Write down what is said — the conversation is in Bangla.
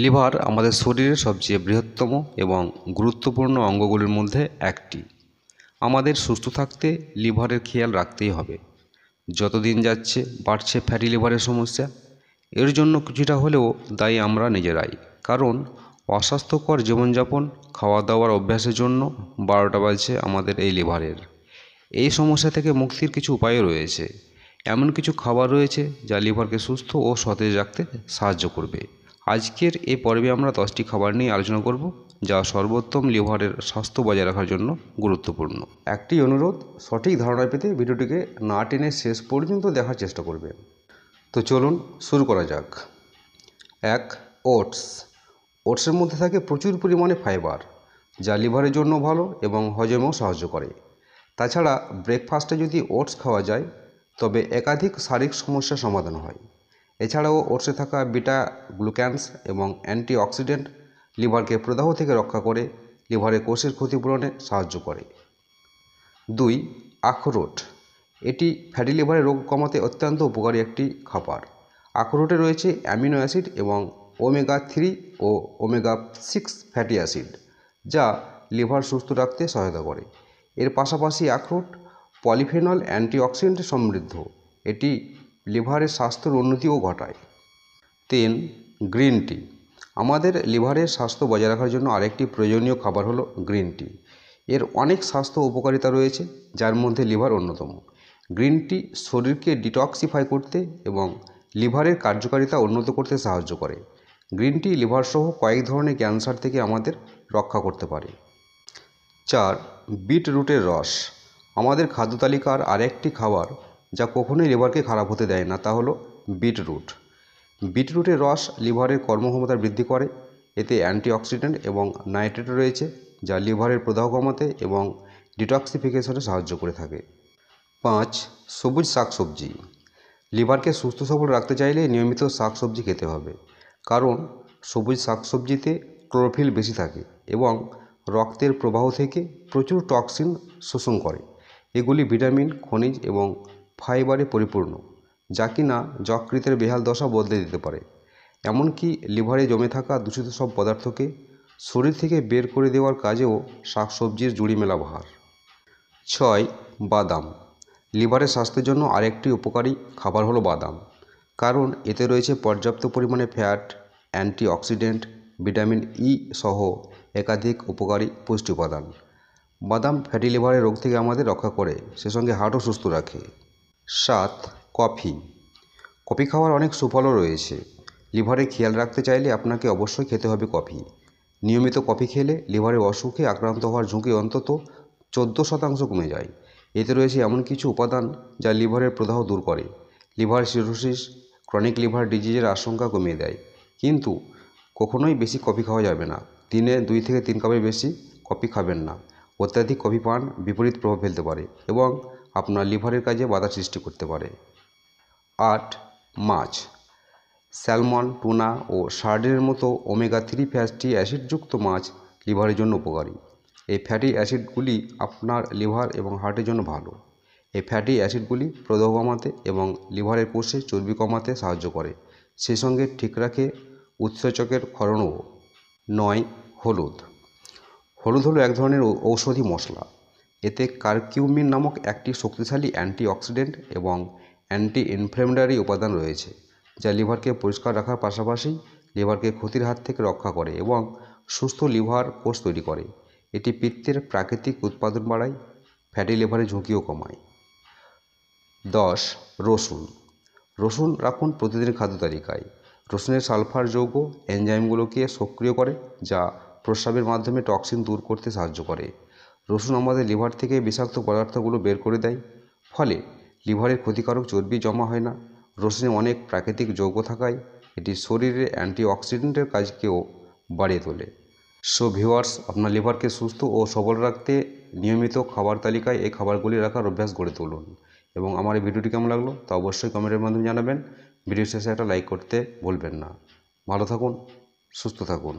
লিভার আমাদের শরীরের সবচেয়ে বৃহত্তম এবং গুরুত্বপূর্ণ অঙ্গগুলির মধ্যে একটি। আমাদের সুস্থ থাকতে লিভারের খেয়াল রাখতেই হবে। যত দিন যাচ্ছে বাড়ছে ফ্যাটি লিভারের সমস্যা। এর জন্য কিছুটা হলেও দায়ী আমরা নিজেরাই। কারণ অস্বাস্থ্যকর জীবনযাপন, খাওয়া দাওয়ার অভ্যাসের জন্য 12টা বাজছে আমাদের এই লিভারের। এই সমস্যা থেকে মুক্তির কিছু উপায়ও রয়েছে। এমন কিছু খাবার রয়েছে যা লিভারকে সুস্থ ও সতেজ রাখতে সাহায্য করবে। আজকের এই পর্বে আমরা 10টি খাবার নিয়ে আলোচনা করব যা সর্বোত্তম লিভারের স্বাস্থ্য বজায় রাখার জন্য গুরুত্বপূর্ণ। একটি অনুরোধ, সঠিক ধারণা পেতে ভিডিওটিকে না টেনে শেষ পর্যন্ত দেখার চেষ্টা করবেন। তো চলুন শুরু করা যাক। 1. ওটস। ওটসের মধ্যে থাকে প্রচুর পরিমাণে ফাইবার, যা লিভারের জন্য ভালো এবং হজমেও সাহায্য করে। তাছাড়া ব্রেকফাস্টে যদি ওটস খাওয়া যায় তবে একাধিক শারীরিক সমস্যার সমাধান হয়। এছাড়াও ওটসে থাকা বিটা গ্লুক্যানস এবং অ্যান্টিঅক্সিডেন্ট লিভারকে প্রদাহ থেকে রক্ষা করে লিভারের কোষের ক্ষতিপূরণে সাহায্য করে। 2. আখরোট। এটি ফ্যাটি লিভারের রোগ কমাতে অত্যন্ত উপকারী একটি খাবার। আখরোটে রয়েছে অ্যামিনো অ্যাসিড এবং ওমেগা 3 ও ওমেগা 6 ফ্যাটি অ্যাসিড, যা লিভার সুস্থ রাখতে সহায়তা করে। এর পাশাপাশি আখরোট পলিফেনল অ্যান্টিঅক্সিডেন্টে সমৃদ্ধ। এটি লিভারের স্বাস্থ্যের উন্নতিও ঘটায়। 3. Green tea. আমাদের লিভারের স্বাস্থ্য বজায় রাখার জন্য আরেকটি প্রয়োজনীয় খাবার হলো গ্রিন টি। এর অনেক স্বাস্থ্য উপকারিতা রয়েছে, যার মধ্যে লিভার অন্যতম। গ্রিন টি শরীরকে ডিটক্সিফাই করতে এবং লিভারের কার্যকারিতা উন্নত করতে সাহায্য করে। গ্রিন টি লিভার সহ কয়েক ধরনের ক্যান্সার থেকে আমাদের রক্ষা করতে পারে। 4. বিটরুটের রস। আমাদের খাদ্য তালিকার আরেকটি খাবার যা কখনোই লিভারকে খারাপ হতে দেয় না, তা হলো বিটরুট। বিটরুটের রস লিভারের কর্মক্ষমতা বৃদ্ধি করে। এতে অ্যান্টিঅক্সিডেন্ট এবং নাইট্রেট রয়েছে, যা লিভারের প্রদাহ কমাতে এবং ডিটক্সিফিকেশনে সাহায্য করে থাকে। 5. সবুজ শাকসবজি। লিভারকে সুস্থ সবল রাখতে চাইলে নিয়মিত শাকসবজি খেতে হবে, কারণ সবুজ শাকসবজিতে ক্লোরোফিল বেশি থাকে এবং রক্তের প্রবাহ থেকে প্রচুর টক্সিন শোষণ করে। এগুলি ভিটামিন, খনিজ এবং ফাইবারে পরিপূর্ণ, যা কিনা যকৃতের বেহাল দশা বদলে দিতে পারে। এমনকি লিভারে জমে থাকা দূষিত সব পদার্থকে শরীর থেকে বের করে দেওয়ার কাজেও শাকসবজির জুড়ি মেলা ভার। 6. বাদাম। লিভারের স্বাস্থ্যের জন্য আরেকটি উপকারী খাবার হলো বাদাম, কারণ এতে রয়েছে পর্যাপ্ত পরিমাণে ফ্যাট, অ্যান্টিঅক্সিডেন্ট, ভিটামিন ই সহ একাধিক উপকারী পুষ্টি উপাদান। বাদাম ফ্যাটি লিভারের রোগ থেকে আমাদের রক্ষা করে, সে সঙ্গে হার্টও সুস্থ রাখে। 7. কফি। কফি খাওয়ার অনেক সুফলও রয়েছে। লিভারের খেয়াল রাখতে চাইলে আপনাকে অবশ্যই খেতে হবে কফি। নিয়মিত কফি খেলে লিভারের অসুখে আক্রান্ত হওয়ার ঝুঁকি অন্তত 14% কমে যায়। এতে রয়েছে এমন কিছু উপাদান যা লিভারের প্রদাহ দূর করে, লিভার সিরোসিস, ক্রনিক লিভার ডিজিজের আশঙ্কা কমিয়ে দেয়। কিন্তু কখনোই বেশি কফি খাওয়া যাবে না। দিনে 2 থেকে 3 কাপের বেশি কফি খাবেন না। অত্যাধিক কফি পান বিপরীত প্রভাব ফেলতে পারে এবং আপনার লিভারের কাজে বাধা সৃষ্টি করতে পারে। 8. মাছ। স্যালমন, টুনা ও সার্ডিনের মতো ওমেগা 3 ফ্যাটি অ্যাসিডযুক্ত মাছ লিভারের জন্য উপকারী। এই ফ্যাটি অ্যাসিডগুলি আপনার লিভার এবং হার্টের জন্য ভালো। এই ফ্যাটি অ্যাসিডগুলি প্রদাহ কমাতে এবং লিভারের কোষে চর্বি কমাতে সাহায্য করে, সেই সঙ্গে ঠিক রাখে উৎসেচকের ক্ষরণও। 9. হলুদ। হলুদ হলো এক ধরনের ঔষধি মশলা। এতে কারকিউমিন নামক একটি শক্তিশালী অ্যান্টিঅক্সিডেন্ট এবং অ্যান্টি ইনফ্ল্যামেটরি উপাদান রয়েছে, যা লিভারকে পরিষ্কার রাখার পাশাপাশি লিভারকে ক্ষতির হাত থেকে রক্ষা করে এবং সুস্থ লিভার কোষ তৈরি করে। এটি পিত্তের প্রাকৃতিক উৎপাদন বাড়ায়, ফ্যাটি লিভারের ঝুঁকিও কমায়। 10. রসুন। রসুন রাখুন প্রতিদিনের খাদ্য তালিকায়। রসুনের সালফার যৌগ এনজাইমগুলোকে সক্রিয় করে, যা প্রস্রাবের মাধ্যমে টক্সিন দূর করতে সাহায্য করে। রসুন আমাদের লিভার থেকে বিষাক্ত পদার্থগুলো বের করে দেয়, ফলে লিভারের ক্ষতিকারক চর্বি জমা হয় না। রসুনে অনেক প্রাকৃতিক যৌগ থাকায় এটি শরীরের অ্যান্টিঅক্সিডেন্টের কাজকেও বাড়িয়ে তোলে। সো ভিউয়ার্স, আপনার লিভারকে সুস্থ ও সবল রাখতে নিয়মিত খাবার তালিকায় এই খাবারগুলি রাখার অভ্যাস গড়ে তুলুন। এবং আমার এই ভিডিওটি কেমন লাগলো তা অবশ্যই কমেন্টের মাধ্যমে জানাবেন। ভিডিও শেষে একটা লাইক করতে ভুলবেন না। ভালো থাকুন, সুস্থ থাকুন।